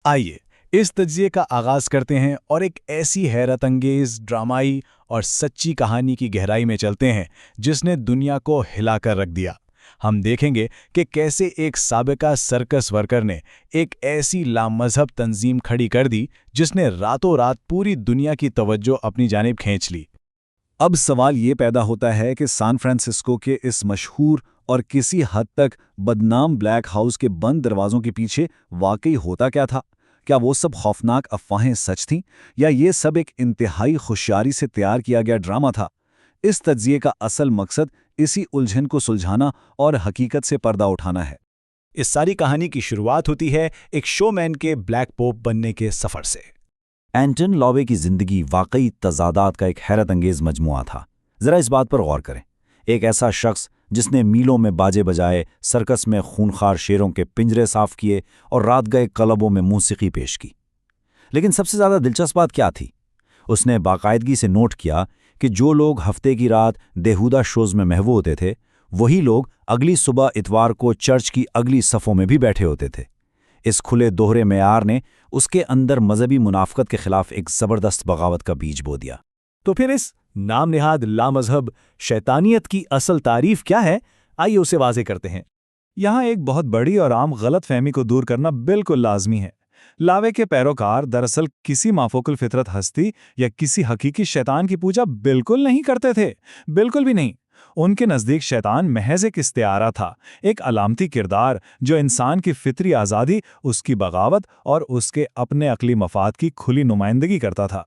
आइए इस तज्जिए का आगाज करते हैं और एक ऐसी हैरत अंगेज, ड्रामाई और सच्ची कहानी की गहराई में चलते हैं जिसने दुनिया को हिलाकर रख दिया। हम देखेंगे कि कैसे एक साबिका सर्कस वर्कर ने एक ऐसी लामज़हब तंजीम खड़ी कर दी जिसने रातों रात पूरी दुनिया की तवज्जो अपनी जानिब खींच ली। अब सवाल ये पैदा होता है कि सैन फ्रांसिस्को के इस मशहूर और किसी हद तक बदनाम ब्लैक हाउस के बंद दरवाजों के पीछे वाकई होता क्या था? क्या वो सब खौफनाक अफवाहें सच थीं या ये सब एक इंतहाई होशियारी से तैयार किया गया ड्रामा था? इस तज्जिए का असल मकसद इसी उलझन को सुलझाना और हकीकत से पर्दा उठाना है। इस सारी कहानी की शुरुआत होती है एक शोमैन के ब्लैक पोप बनने के सफ़र से। एंटन लॉवे की जिंदगी वाकई तजादात का एक हैरत अंगेज मजमुआ था। जरा इस बात पर गौर करें। एक ऐसा शख्स जिसने मीलों में बाजे बजाए, सर्कस में खूनखार शेरों के पिंजरे साफ किए और रात गए क्लबों में मूसीकी पेश की। लेकिन सबसे ज़्यादा दिलचस्प बात क्या थी? उसने बाकायदगी से नोट किया कि जो लोग हफ्ते की रात देहूदा शोज में महवू होते थे, वही लोग अगली सुबह इतवार को चर्च की अगली सफ़ों में भी बैठे होते थे। इस खुले दोहरे मेयार ने उसके अंदर मजहबी मुनाफकत के खिलाफ एक ज़बरदस्त बगावत का बीज बो दिया। तो फिर इस नाम निहाद लामज़हब शैतानियत की असल तारीफ क्या है? आइए उसे वाज़े करते हैं। यहाँ एक बहुत बड़ी और आम गलत फहमी को दूर करना बिल्कुल लाजमी है। लावे के पैरोकार दरअसल किसी माफूकुल फितरत हस्ती या किसी हकीकी शैतान की पूजा बिल्कुल नहीं करते थे, बिल्कुल भी नहीं। उनके नज़दीक शैतान महज एक इस्तिआरा था, एक अलामती किरदार जो इंसान की फितरी आज़ादी, उसकी बगावत और उसके अपने अक्ली मफाद की खुली नुमाइंदगी करता था।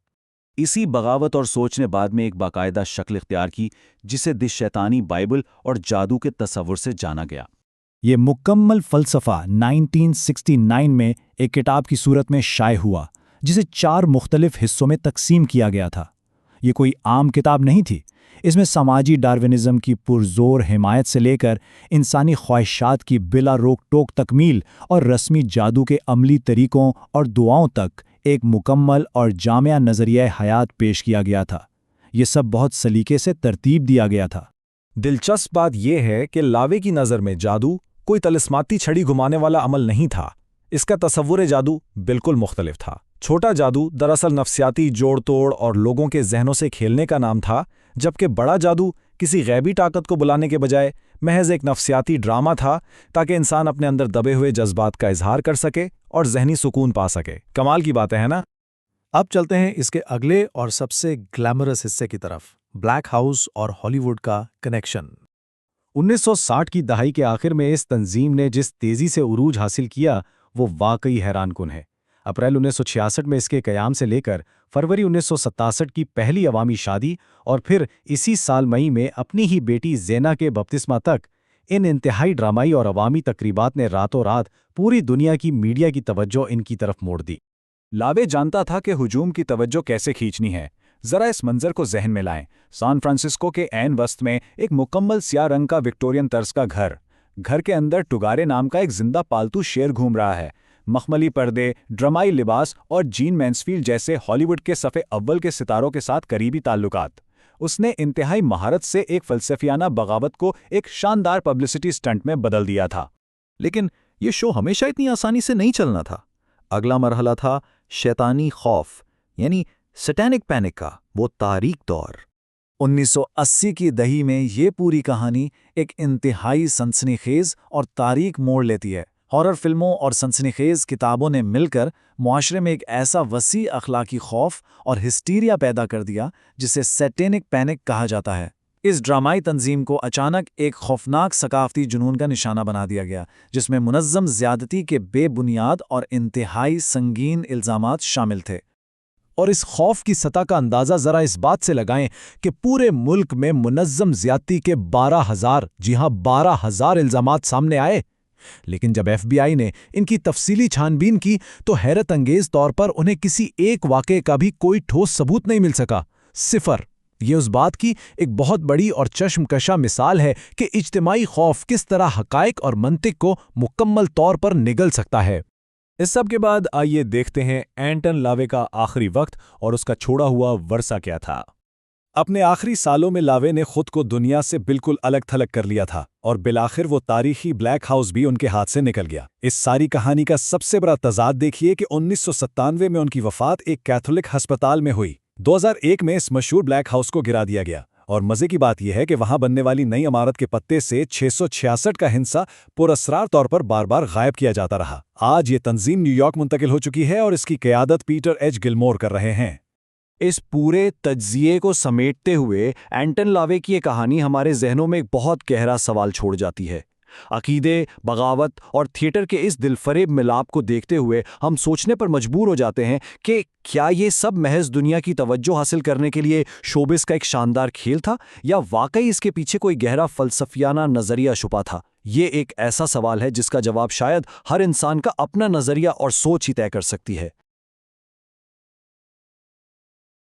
इसी बगावत और सोच ने बाद में एक बाकायदा शक्ल इख्तियार की जिसे द शैतानी बाइबल और जादू के तस्वुर से जाना गया। ये मुकम्मल फ़लसफ़ा 1969 में एक किताब की सूरत में शाये हुआ, जिसे 4 मुख्तलिफ हिस्सों में तकसीम किया गया था। ये कोई आम किताब नहीं थी। इसमें समाजी डार्विनिज़म की पुरजोर हिमायत से लेकर इंसानी ख्वाहिशात की बिला रोक टोक तकमील और रस्मी जादू के अमली तरीकों और दुआओं तक एक मुकम्मल और जामिया नज़रिया हयात पेश किया गया था। ये सब बहुत सलीके से तरतीब दिया गया था। दिलचस्प बात यह है कि लावे की नज़र में जादू कोई तलिस्माती छड़ी घुमाने वाला अमल नहीं था। इसका तसव्वुर जादू बिल्कुल मुख्तलिफ था। छोटा जादू दरअसल नफ्सियाती जोड़ तोड़ और लोगों के जहनों से खेलने का नाम था, जबकि बड़ा जादू किसी गैबी ताकत को बुलाने के बजाय महज एक नफ्सियाती ड्रामा था ताकि इंसान अपने अंदर दबे हुए जज्बात का इजहार कर सके और जहनी सुकून पा सके। कमाल की बातें हैं ना? अब चलते हैं इसके अगले और सबसे ग्लैमरस हिस्से की तरफ, ब्लैक हाउस और हॉलीवुड का कनेक्शन। 1960 की दहाई के आखिर में इस तंजीम ने जिस तेज़ी से उरूज हासिल किया वो वाकई हैरानकुन है। अप्रैल 1966 में इसके क़याम से लेकर फरवरी 1967 की पहली अवामी शादी और फिर इसी साल मई में अपनी ही बेटी ज़ेना के बपतिस्मा तक, इन इंतहाई ड्रामाई और अवामी तकरीबात ने रातों रात पूरी दुनिया की मीडिया की तवज्जो इनकी तरफ मोड़ दी। लावे जानता था कि हुजूम की तवज्जो कैसे खींचनी है। जरा इस मंजर को जहन में लाएं। सैन फ्रांसिस्को के ऐन वस्त में एक मुकम्मल स्याह रंग का विक्टोरियन तर्ज का घर के अंदर टुगारे नाम का एक जिंदा पालतू शेर घूम रहा है। मखमली पर्दे, ड्रामाई लिबास और जीन मैन्सफील्ड जैसे हॉलीवुड के सफ़े अव्वल के सितारों के साथ करीबी ताल्लुकात। उसने इंतहाई महारत से एक फ़लसफ़ियाना बगावत को एक शानदार पब्लिसिटी स्टंट में बदल दिया था। लेकिन ये शो हमेशा इतनी आसानी से नहीं चलना था। अगला मरहला था शैतानी खौफ, यानी सैटेनिक पैनिक का वो तारीक दौर। 1980 की दही में ये पूरी कहानी एक इंतहाई सनसनीखेज और तारीक मोड़ लेती है। हॉरर फिल्मों और सनसनीखेज किताबों ने मिलकर मुआशरे में एक ऐसा वसी अखलाकी खौफ और हिस्टीरिया पैदा कर दिया जिसे सैटेनिक पैनिक कहा जाता है। इस ड्रामाई तंजीम को अचानक एक खौफनाक सकाफती जुनून का निशाना बना दिया गया, जिसमें मुनज़्ज़म ज़्यादती के बेबुनियाद और इंतहाई संगीन इल्ज़ामात शामिल थे। और इस खौफ की सतह का अंदाज़ा ज़रा इस बात से लगाएं कि पूरे मुल्क में मुनज़्ज़म ज़्यादती के 12,000, जी हाँ 12,000 इल्ज़ामात सामने आए। लेकिन जब FBI ने इनकी तफसीली छानबीन की तो हैरत अंगेज तौर पर उन्हें किसी एक वाक़े का भी कोई ठोस सबूत नहीं मिल सका। सिफर। ये उस बात की एक बहुत बड़ी और चश्मकशा मिसाल है कि इज्तिमाई खौफ किस तरह हक़ाइक़ और मंतिक को मुकम्मल तौर पर निगल सकता है। इस सब के बाद आइए देखते हैं एंटन लावे का आखिरी वक्त और उसका छोड़ा हुआ वर्सा क्या था। अपने आखिरी सालों में लावे ने खुद को दुनिया से बिल्कुल अलग थलग कर लिया था और बिलाखिर वो तारीखी ब्लैक हाउस भी उनके हाथ से निकल गया। इस सारी कहानी का सबसे बड़ा तजाद देखिए कि 1997 में उनकी वफात एक कैथोलिक अस्पताल में हुई। 2001 में इस मशहूर ब्लैक हाउस को गिरा दिया गया और मजे की बात यह है कि वहां बनने वाली नई इमारत के पत्ते से 666 का हिस्सा पुरस्कार तौर पर बार बार गायब किया जाता रहा। आज ये तंजीम न्यूयॉर्क मुंतकिल हो चुकी है और इसकी क़यादत पीटर एच गिलमोर कर रहे हैं। इस पूरे तज्जिए को समेटते हुए एंटन लावे की ये कहानी हमारे जहनों में एक बहुत गहरा सवाल छोड़ जाती है। अकीदे, बगावत और थिएटर के इस दिलफरेब मिलाप को देखते हुए हम सोचने पर मजबूर हो जाते हैं कि क्या ये सब महज दुनिया की तवज्जो हासिल करने के लिए शोबिस का एक शानदार खेल था, या वाकई इसके पीछे कोई गहरा फलसफियाना नजरिया छुपा था। ये एक ऐसा सवाल है जिसका जवाब शायद हर इंसान का अपना नजरिया और सोच ही तय कर सकती है।